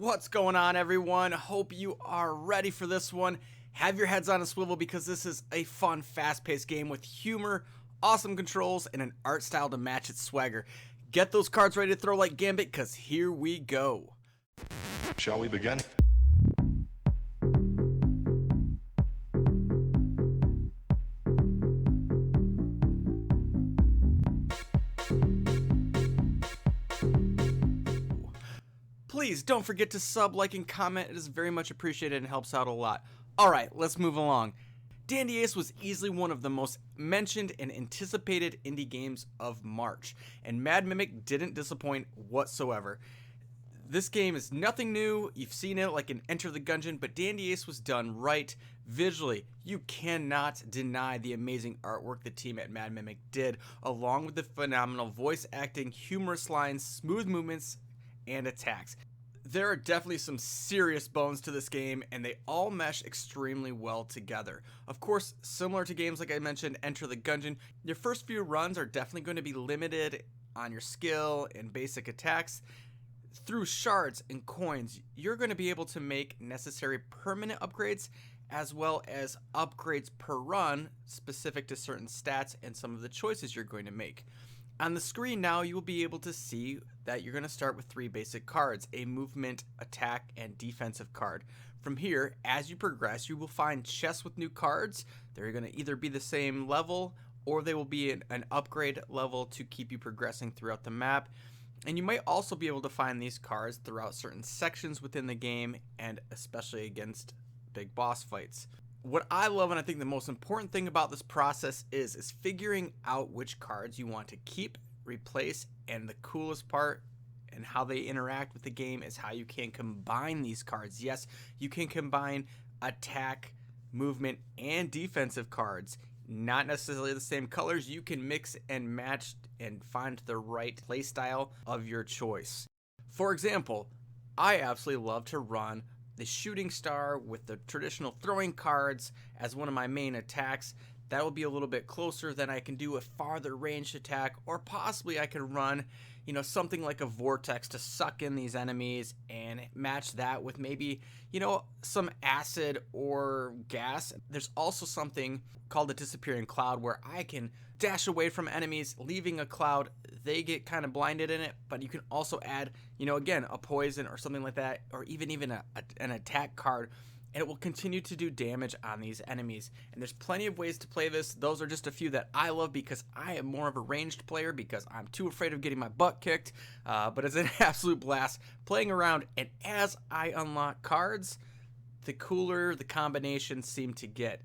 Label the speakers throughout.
Speaker 1: What's going on, everyone? Hope you are ready for this one. Have your heads on a swivel because this is a fun, fast-paced game with humor, awesome controls, and an art style to match its swagger. Get those cards ready to throw like Gambit because here we go.
Speaker 2: Shall we begin?
Speaker 1: Please don't forget to sub, like, and comment. It is very much appreciated and helps out a lot. Alright, let's move along. Dandy Ace was easily one of the most mentioned and anticipated indie games of March, and Mad Mimic didn't disappoint whatsoever. This game is nothing new. You've seen it like in Enter the Gungeon, but Dandy Ace was done right visually. You cannot deny the amazing artwork the team at Mad Mimic did, along with the phenomenal voice acting, humorous lines, smooth movements, and attacks. There are definitely some serious bones to this game, and they all mesh extremely well together. Of course, similar to games like I mentioned, Enter the Gungeon, your first few runs are definitely going to be limited on your skill and basic attacks. Through shards and coins, you're going to be able to make necessary permanent upgrades, as well as upgrades per run specific to certain stats and some of the choices you're going to make. On the screen now, you will be able to see that you're going to start with 3 basic cards, a movement, attack, and defensive card. From here, as you progress, you will find chests with new cards. They're going to either be the same level, or they will be an upgrade level to keep you progressing throughout the map. And you might also be able to find these cards throughout certain sections within the game, and especially against big boss fights. What I love, and I think the most important thing about this process is figuring out which cards you want to keep, replace, and the coolest part and how they interact with the game is how you can combine these cards. Yes, you can combine attack, movement, and defensive cards. Not necessarily the same colors. You can mix and match and find the right playstyle of your choice. For example, I absolutely love to run the shooting star with the traditional throwing cards as one of my main attacks. That will be a little bit closer. Then I can do a farther ranged attack, or possibly I can run, something like a vortex to suck in these enemies and match that with maybe, some acid or gas. There's also something called a disappearing cloud where I can dash away from enemies, leaving a cloud. They get kind of blinded in it, but you can also add, again, a poison or something like that, or even an attack card, and it will continue to do damage on these enemies. And there's plenty of ways to play this. Those are just a few that I love because I am more of a ranged player because I'm too afraid of getting my butt kicked. But it's an absolute blast playing around, and as I unlock cards, the cooler the combinations seem to get.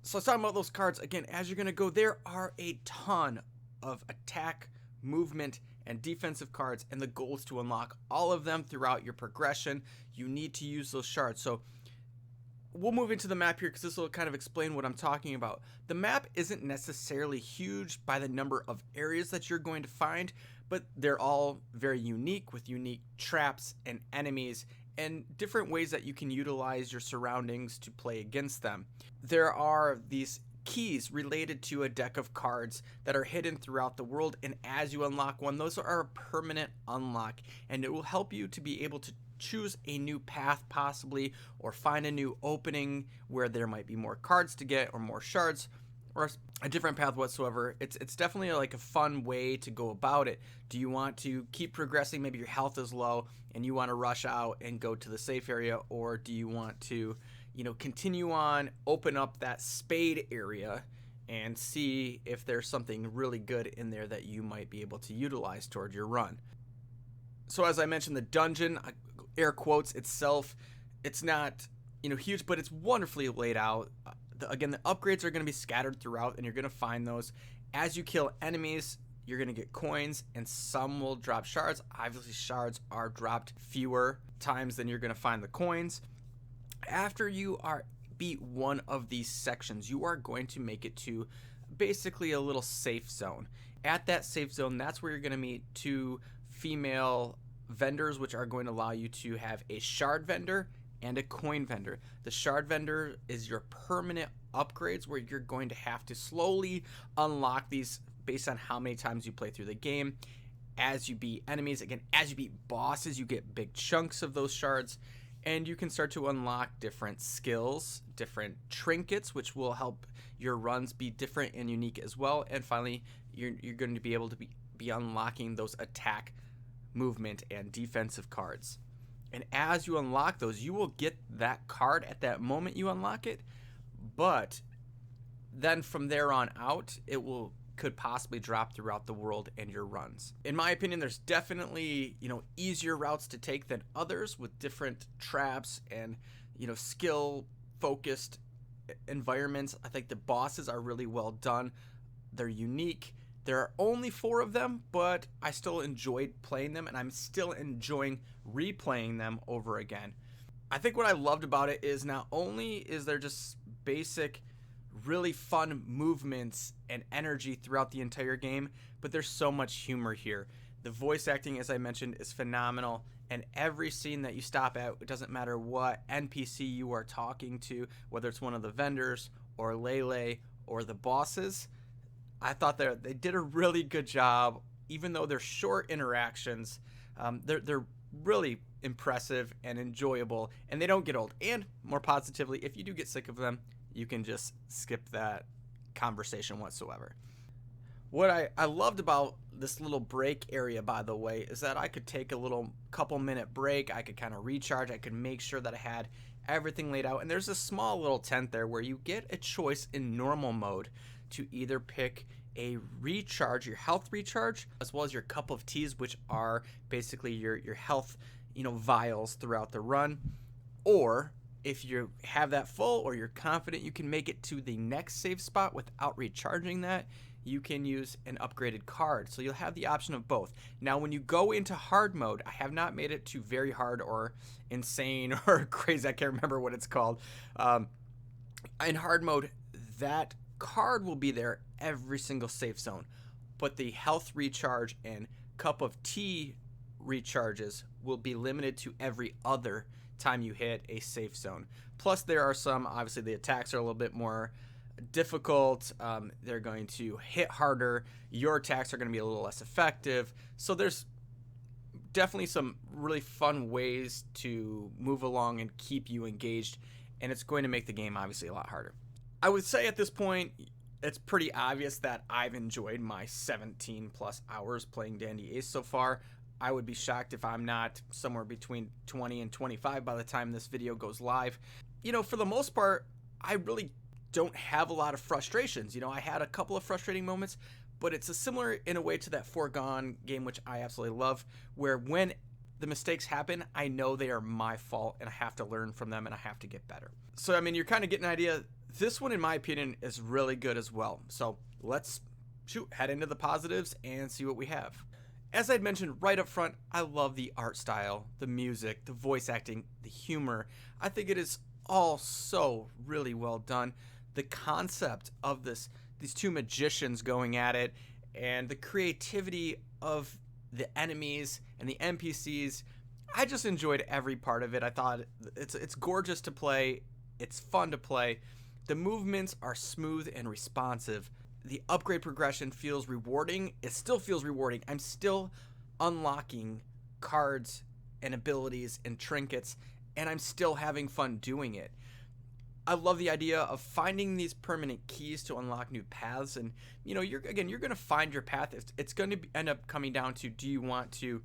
Speaker 1: So let's talk about those cards. Again, as you're going to go, there are a ton of attack, movement, and defensive cards, and the goal is to unlock all of them throughout your progression. You need to use those shards. So we'll move into the map here because this will kind of explain what I'm talking about. The map isn't necessarily huge by the number of areas that you're going to find, but they're all very unique with unique traps and enemies and different ways that you can utilize your surroundings to play against them. There are these keys related to a deck of cards that are hidden throughout the world, and as you unlock one, those are a permanent unlock, and it will help you to be able to choose a new path possibly, or find a new opening where there might be more cards to get or more shards or a different path whatsoever. It's definitely like a fun way to go about it. Do you want to keep progressing? Maybe your health is low and you want to rush out and go to the safe area, or do you want to continue on, open up that spade area and see if there's something really good in there that you might be able to utilize toward your run. So as I mentioned, the dungeon, air quotes, itself, it's not huge, but it's wonderfully laid out. Again, the upgrades are going to be scattered throughout, and you're going to find those as you kill enemies. You're going to get coins, and some will drop shards. Obviously, shards are dropped fewer times than you're going to find the coins. After you beat one of these sections, you are going to make it to basically a little safe zone. At that safe zone, that's where you're going to meet 2 female vendors, which are going to allow you to have a shard vendor and a coin vendor. The shard vendor is your permanent upgrades, where you're going to have to slowly unlock these based on how many times you play through the game. as you beat enemies. Again, as you beat bosses, you get big chunks of those shards, and you can start to unlock different skills, different trinkets, which will help your runs be different and unique as well. And finally, you're going to be able to be unlocking those attack, movement, and defensive cards. And as you unlock those, you will get that card at that moment you unlock it, but then from there on out, it could possibly drop throughout the world and your runs. In my opinion, there's definitely, easier routes to take than others with different traps and, skill focused environments. I think the bosses are really well done. They're unique. There are only 4 of them, but I still enjoyed playing them, and I'm still enjoying replaying them over again. I think what I loved about it is not only is there just basic, really fun movements and energy throughout the entire game, but there's so much humor here. The voice acting, as I mentioned, is phenomenal, and every scene that you stop at, it doesn't matter what NPC you are talking to, whether it's one of the vendors or Lele or the bosses, I thought they did a really good job. Even though they're short interactions, they're really impressive and enjoyable, and they don't get old. And more positively, if you do get sick of them, you can just skip that conversation whatsoever. What I loved about this little break area, by the way, is that I could take a little couple-minute break. I could kind of recharge. I could make sure that I had everything laid out. And there's a small little tent there where you get a choice in normal mode to either pick a recharge, your health recharge, as well as your cup of teas, which are basically your health, vials throughout the run. Or if you have that full, or you're confident you can make it to the next save spot without recharging that, you can use an upgraded card. So you'll have the option of both. Now, when you go into hard mode, I have not made it to very hard or insane or crazy. I can't remember what it's called. In hard mode, that card will be there every single safe zone, but the health recharge and cup of tea recharges will be limited to every other time you hit a safe zone. Plus, there are some, obviously the attacks are a little bit more difficult. They're going to hit harder. Your attacks are going to be a little less effective. So there's definitely some really fun ways to move along and keep you engaged, and it's going to make the game obviously a lot harder. I would say at this point, it's pretty obvious that I've enjoyed my 17 plus hours playing Dandy Ace so far. I would be shocked if I'm not somewhere between 20 and 25 by the time this video goes live. For the most part, I really don't have a lot of frustrations. I had a couple of frustrating moments, but it's similar in a way to that Foregone game, which I absolutely love, where when the mistakes happen, I know they are my fault, and I have to learn from them, and I have to get better. So, you're kind of getting an idea. This one, in my opinion, is really good as well. So let's head into the positives and see what we have. As I'd mentioned right up front, I love the art style, the music, the voice acting, the humor. I think it is all so really well done. The concept of these 2 magicians going at it, and the creativity of the enemies and the NPCs, I just enjoyed every part of it. I thought it's gorgeous to play. It's fun to play. The movements are smooth and responsive. The upgrade progression feels rewarding. It still feels rewarding. I'm still unlocking cards and abilities and trinkets, and I'm still having fun doing it. I love the idea of finding these permanent keys to unlock new paths, and you're going to find your path. It's going to end up coming down to, do you want to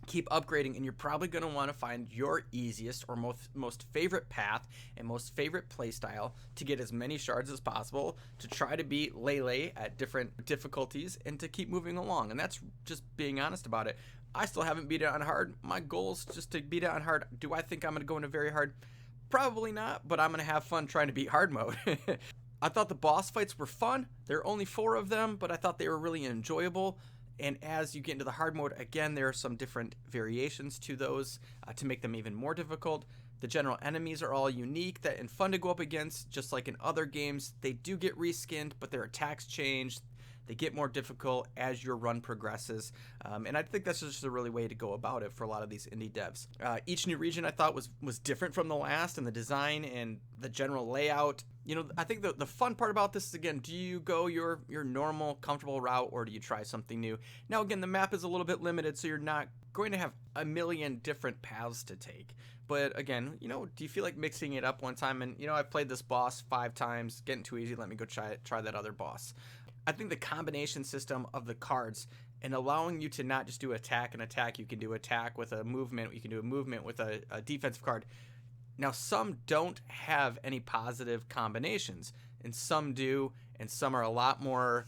Speaker 1: keep upgrading, and you're probably going to want to find your easiest or most favorite path and most favorite playstyle to get as many shards as possible, to try to beat Lele at different difficulties, and to keep moving along. And that's just being honest about it. I still haven't beat it on hard. My goal is just to beat it on hard. Do I think I'm going to go into very hard? Probably not, but I'm going to have fun trying to beat hard mode. I thought the boss fights were fun. There are only 4 of them, but I thought they were really enjoyable. And as you get into the hard mode, again, there are some different variations to those to make them even more difficult. The general enemies are all unique and fun to go up against, just like in other games. They do get reskinned, but their attacks change. They get more difficult as your run progresses, and I think that's just a really way to go about it for a lot of these indie devs. Each new region I thought was different from the last, and the design and the general layout. You know, I think the fun part about this is, again, do you go your normal, comfortable route, or do you try something new? Now, again, the map is a little bit limited, so you're not going to have a million different paths to take. But again, you know, do you feel like mixing it up one time? And, you know, I've played this boss 5 times, getting too easy, let me go try that other boss. I think the combination system of the cards and allowing you to not just do attack and attack, you can do attack with a movement, you can do a movement with a defensive card. Now, some don't have any positive combinations, and some do, and some are a lot more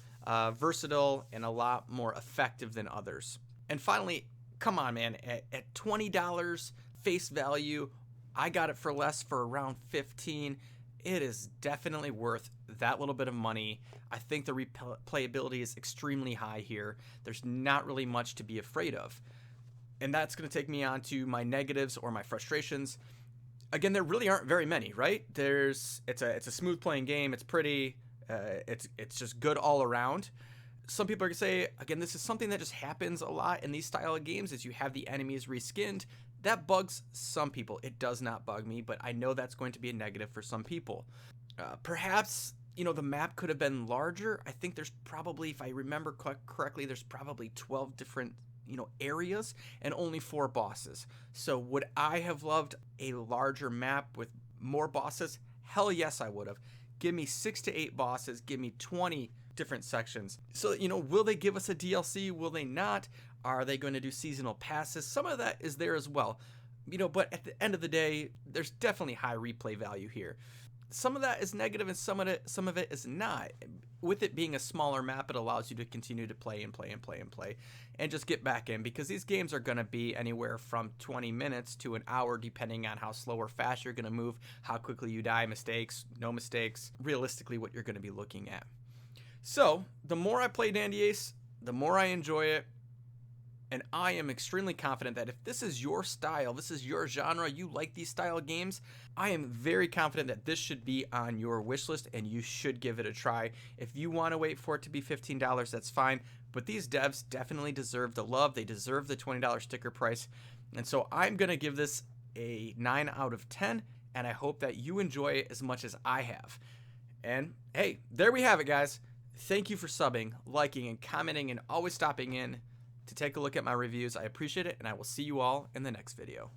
Speaker 1: versatile and a lot more effective than others. And finally, come on, man, at $20 face value, I got it for less, for around $15. It is definitely worth that little bit of money. I think the replayability is extremely high here. There's not really much to be afraid of. And that's going to take me on to my negatives or my frustrations. Again, there really aren't very many, right? It's a smooth playing game. It's pretty. It's just good all around. Some people are going to say, again, this is something that just happens a lot in these style of games, is you have the enemies reskinned. That bugs some people. It does not bug me, but I know that's going to be a negative for some people. Perhaps, you know, the map could have been larger. I think there's probably, if I remember correctly, there's probably 12 different, you know, areas and only 4 bosses. So would I have loved a larger map with more bosses? Hell yes, I would have. Give me 6 to 8 bosses. Give me 20 different sections. So, you know, will they give us a DLC? Will they not? Are they going to do seasonal passes? Some of that is there as well. You know, but at the end of the day, there's definitely high replay value here. Some of that is negative and some of it is not. With it being a smaller map, it allows you to continue to play and play and play and play and just get back in, because these games are going to be anywhere from 20 minutes to an hour, depending on how slow or fast you're going to move, how quickly you die, mistakes, no mistakes, realistically what you're going to be looking at. So the more I play Dandy Ace, the more I enjoy it. And I am extremely confident that if this is your style, this is your genre, you like these style of games, I am very confident that this should be on your wish list and you should give it a try. If you want to wait for it to be $15, that's fine. But these devs definitely deserve the love. They deserve the $20 sticker price. And so I'm going to give this a 9 out of 10. And I hope that you enjoy it as much as I have. And hey, there we have it, guys. Thank you for subbing, liking, and commenting, and always stopping in to take a look at my reviews. I appreciate it, and I will see you all in the next video.